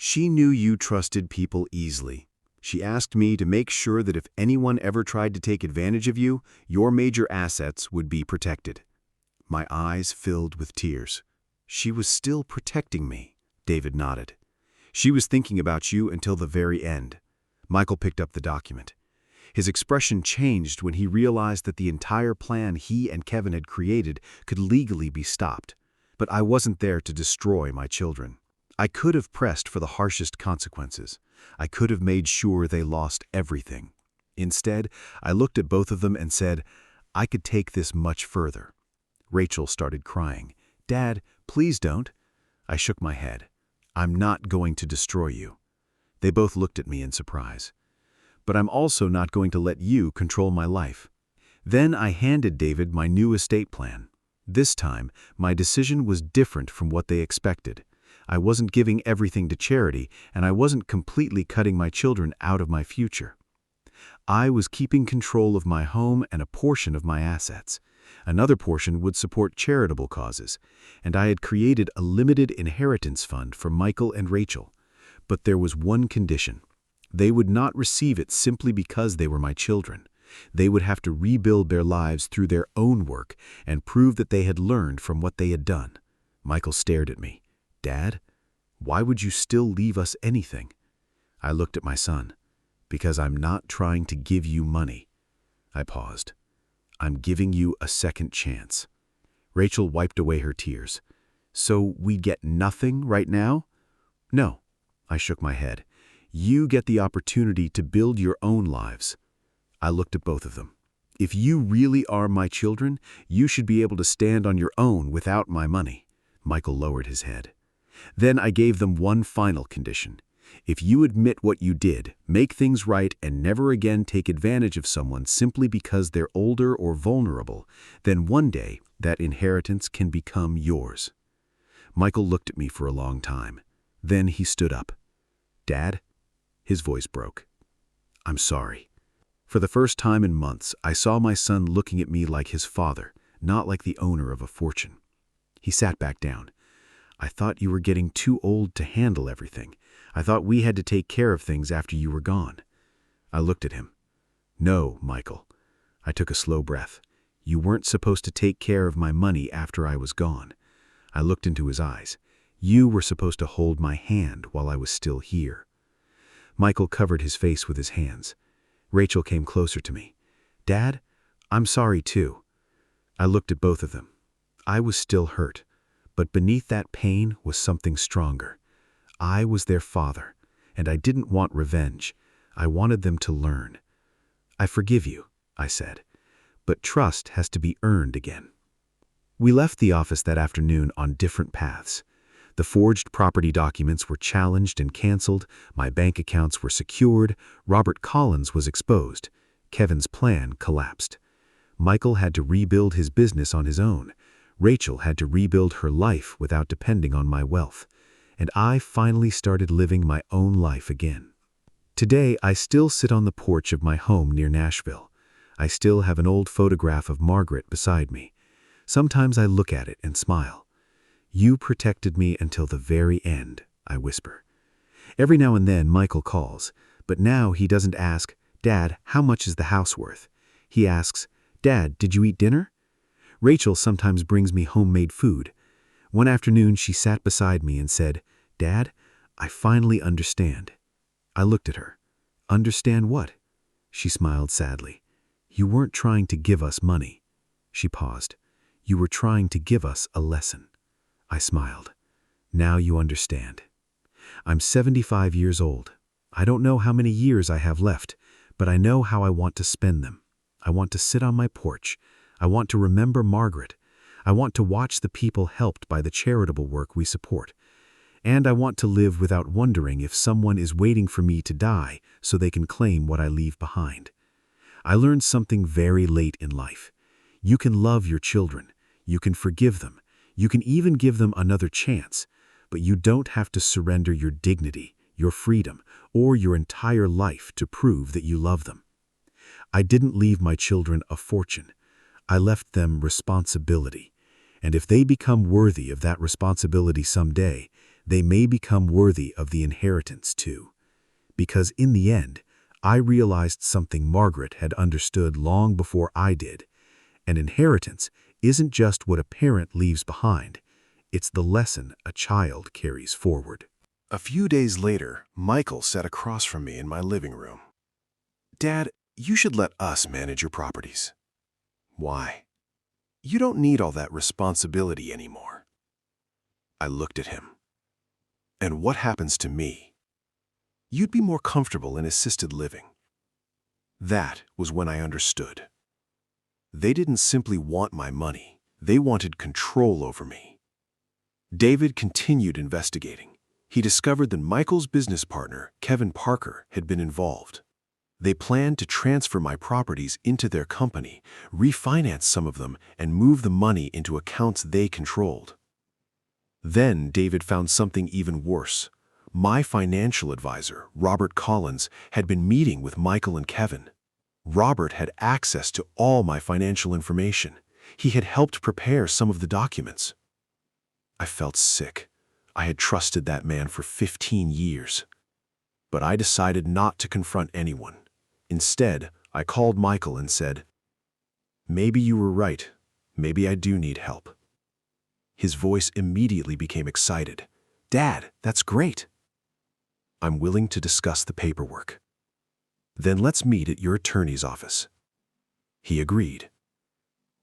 She knew you trusted people easily. She asked me to make sure that if anyone ever tried to take advantage of you, your major assets would be protected. My eyes filled with tears. She was still protecting me, David nodded. She was thinking about you until the very end. Michael picked up the document. His expression changed when he realized that the entire plan he and Kevin had created could legally be stopped. But I wasn't there to destroy my children. I could have pressed for the harshest consequences. I could have made sure they lost everything. Instead, I looked at both of them and said, I could take this much further. Rachel started crying. Dad, please don't. I shook my head. I'm not going to destroy you. They both looked at me in surprise. But I'm also not going to let you control my life. Then I handed David my new estate plan. This time, my decision was different from what they expected. I wasn't giving everything to charity, and I wasn't completely cutting my children out of my future. I was keeping control of my home and a portion of my assets. Another portion would support charitable causes, and I had created a limited inheritance fund for Michael and Rachel. But there was one condition. They would not receive it simply because they were my children. They would have to rebuild their lives through their own work and prove that they had learned from what they had done. Michael stared at me. Dad, why would you still leave us anything? I looked at my son. Because I'm not trying to give you money. I paused. I'm giving you a second chance. Rachel wiped away her tears. So we get nothing right now? No. I shook my head. You get the opportunity to build your own lives. I looked at both of them. If you really are my children, you should be able to stand on your own without my money. Michael lowered his head. Then I gave them one final condition. If you admit what you did, make things right, and never again take advantage of someone simply because they're older or vulnerable, then one day that inheritance can become yours. Michael looked at me for a long time. Then he stood up. Dad? His voice broke. I'm sorry. For the first time in months, I saw my son looking at me like his father, not like the owner of a fortune. He sat back down. I thought you were getting too old to handle everything. I thought we had to take care of things after you were gone. I looked at him. No, Michael. I took a slow breath. You weren't supposed to take care of my money after I was gone. I looked into his eyes. You were supposed to hold my hand while I was still here. Michael covered his face with his hands. Rachel came closer to me. Dad, I'm sorry too. I looked at both of them. I was still hurt, but beneath that pain was something stronger. I was their father, and I didn't want revenge. I wanted them to learn. I forgive you, I said, but trust has to be earned again. We left the office that afternoon on different paths. The forged property documents were challenged and canceled, my bank accounts were secured, Robert Collins was exposed, Kevin's plan collapsed. Michael had to rebuild his business on his own. Rachel had to rebuild her life without depending on my wealth. And I finally started living my own life again. Today, I still sit on the porch of my home near Nashville. I still have an old photograph of Margaret beside me. Sometimes I look at it and smile. You protected me until the very end, I whisper. Every now and then, Michael calls, but now he doesn't ask, Dad, how much is the house worth? He asks, Dad, did you eat dinner? Rachel sometimes brings me homemade food. One afternoon, she sat beside me and said, Dad, I finally understand. I looked at her. Understand what? She smiled sadly. You weren't trying to give us money. She paused. You were trying to give us a lesson. I smiled. Now you understand. I'm 75 years old. I don't know how many years I have left, but I know how I want to spend them. I want to sit on my porch. I want to remember Margaret. I want to watch the people helped by the charitable work we support. And I want to live without wondering if someone is waiting for me to die so they can claim what I leave behind. I learned something very late in life. You can love your children. You can forgive them. You can even give them another chance. But you don't have to surrender your dignity, your freedom, or your entire life to prove that you love them. I didn't leave my children a fortune. I left them responsibility. And if they become worthy of that responsibility someday, they may become worthy of the inheritance too. Because in the end, I realized something Margaret had understood long before I did. An inheritance isn't just what a parent leaves behind, it's the lesson a child carries forward. A few days later, Michael sat across from me in my living room. "Dad, you should let us manage your properties." "Why?" "You don't need all that responsibility anymore." I looked at him. "And what happens to me?" "You'd be more comfortable in assisted living." That was when I understood. They didn't simply want my money, they wanted control over me. David continued investigating. He discovered that Michael's business partner, Kevin Parker, had been involved. They planned to transfer my properties into their company, refinance some of them, and move the money into accounts they controlled. Then David found something even worse. My financial advisor, Robert Collins, had been meeting with Michael and Kevin. Robert had access to all my financial information. He had helped prepare some of the documents. I felt sick. I had trusted that man for 15 years. But I decided not to confront anyone. Instead, I called Michael and said, "Maybe you were right. Maybe I do need help." His voice immediately became excited. "Dad, that's great." "I'm willing to discuss the paperwork." "Then let's meet at your attorney's office." He agreed.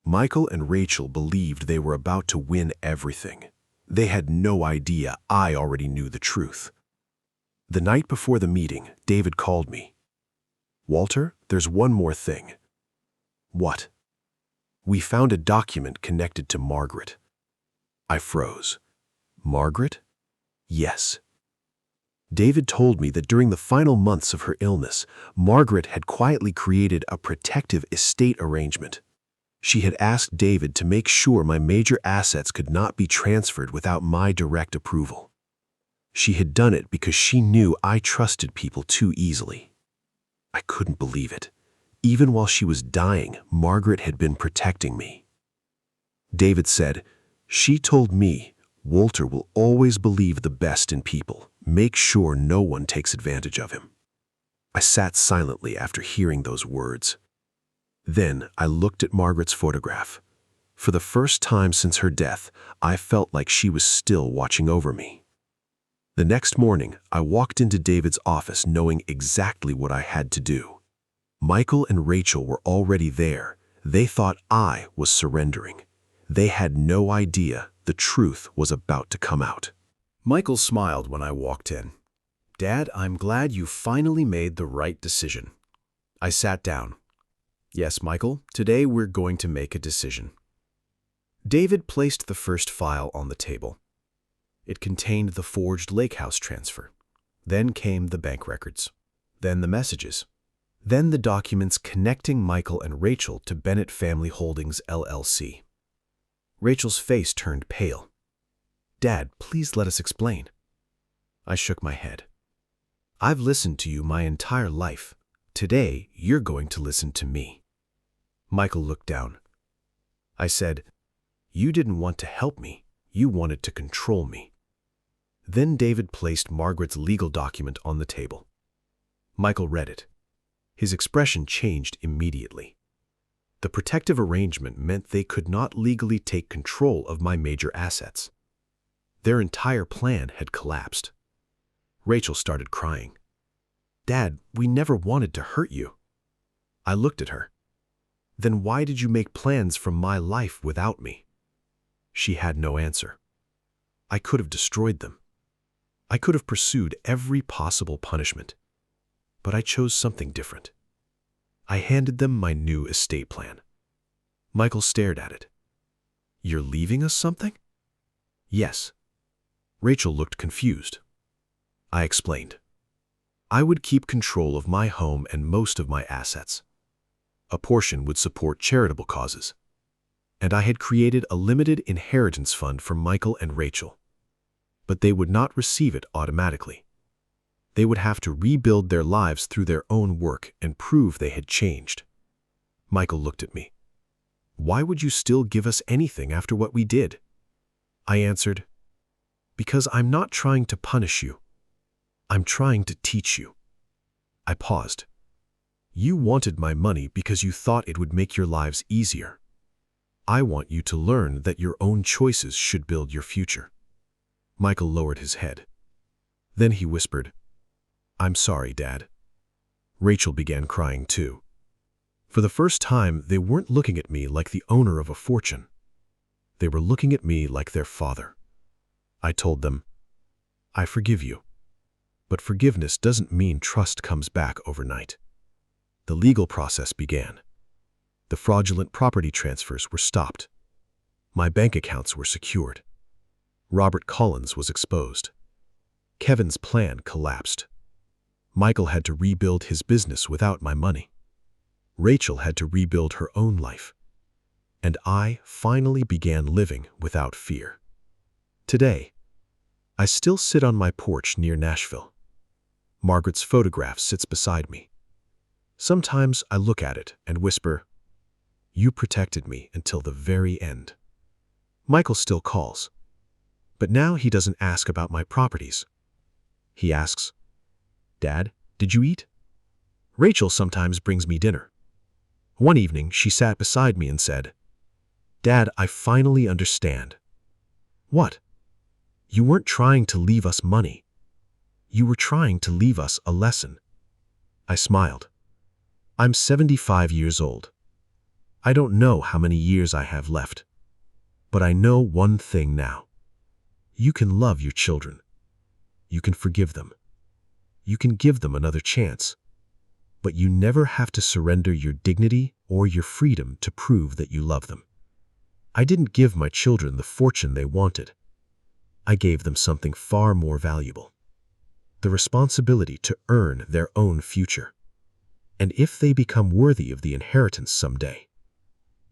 Michael and Rachel believed they were about to win everything. They had no idea I already knew the truth. The night before the meeting, David called me. "Walter, there's one more thing." "What?" "We found a document connected to Margaret." I froze. "Margaret?" "Yes." David told me that during the final months of her illness, Margaret had quietly created a protective estate arrangement. She had asked David to make sure my major assets could not be transferred without my direct approval. She had done it because she knew I trusted people too easily. I couldn't believe it. Even while she was dying, Margaret had been protecting me. David said, "She told me, Walter will always believe the best in people. Make sure no one takes advantage of him." I sat silently after hearing those words. Then I looked at Margaret's photograph. For the first time since her death, I felt like she was still watching over me. The next morning, I walked into David's office knowing exactly what I had to do. Michael and Rachel were already there. They thought I was surrendering. They had no idea the truth was about to come out. Michael smiled when I walked in. "Dad, I'm glad you finally made the right decision." I sat down. "Yes, Michael, today we're going to make a decision." David placed the first file on the table. It contained the forged lake house transfer. Then came the bank records. Then the messages. Then the documents connecting Michael and Rachel to Bennett Family Holdings, LLC. Rachel's face turned pale. "Dad, please let us explain." I shook my head. "I've listened to you my entire life. Today, you're going to listen to me." Michael looked down. I said, "You didn't want to help me. You wanted to control me." Then David placed Margaret's legal document on the table. Michael read it. His expression changed immediately. The protective arrangement meant they could not legally take control of my major assets. Their entire plan had collapsed. Rachel started crying. "Dad, we never wanted to hurt you." I looked at her. "Then why did you make plans for my life without me?" She had no answer. I could have destroyed them. I could have pursued every possible punishment. But I chose something different. I handed them my new estate plan. Michael stared at it. "You're leaving us something?" "Yes." Rachel looked confused. I explained. I would keep control of my home and most of my assets. A portion would support charitable causes. And I had created a limited inheritance fund for Michael and Rachel. But they would not receive it automatically. They would have to rebuild their lives through their own work and prove they had changed. Michael looked at me. "Why would you still give us anything after what we did?" I answered, Because I'm not trying to punish you. I'm trying to teach you. I paused. You wanted my money because you thought it would make your lives easier. I want you to learn that your own choices should build your future. Michael lowered his head. Then he whispered, I'm sorry, Dad. Rachel began crying too. For the first time, they weren't looking at me like the owner of a fortune. They were looking at me like their father. I told them, I forgive you. But forgiveness doesn't mean trust comes back overnight. The legal process began. The fraudulent property transfers were stopped. My bank accounts were secured. Robert Collins was exposed. Kevin's plan collapsed. Michael had to rebuild his business without my money. Rachel had to rebuild her own life. And I finally began living without fear. Today, I still sit on my porch near Nashville. Margaret's photograph sits beside me. Sometimes I look at it and whisper, You protected me until the very end. Michael still calls. But now he doesn't ask about my properties. He asks, Dad, did you eat? Rachel sometimes brings me dinner. One evening, she sat beside me and said, Dad, I finally understand. What? You weren't trying to leave us money. You were trying to leave us a lesson. I smiled. I'm 75 years old. I don't know how many years I have left. But I know one thing now. You can love your children. You can forgive them. You can give them another chance. But you never have to surrender your dignity or your freedom to prove that you love them. I didn't give my children the fortune they wanted. I gave them something far more valuable. The responsibility to earn their own future. And if they become worthy of the inheritance someday,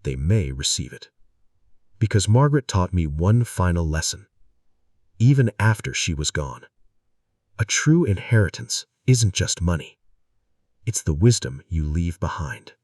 they may receive it. Because Margaret taught me one final lesson, even after she was gone. A true inheritance isn't just money. It's the wisdom you leave behind.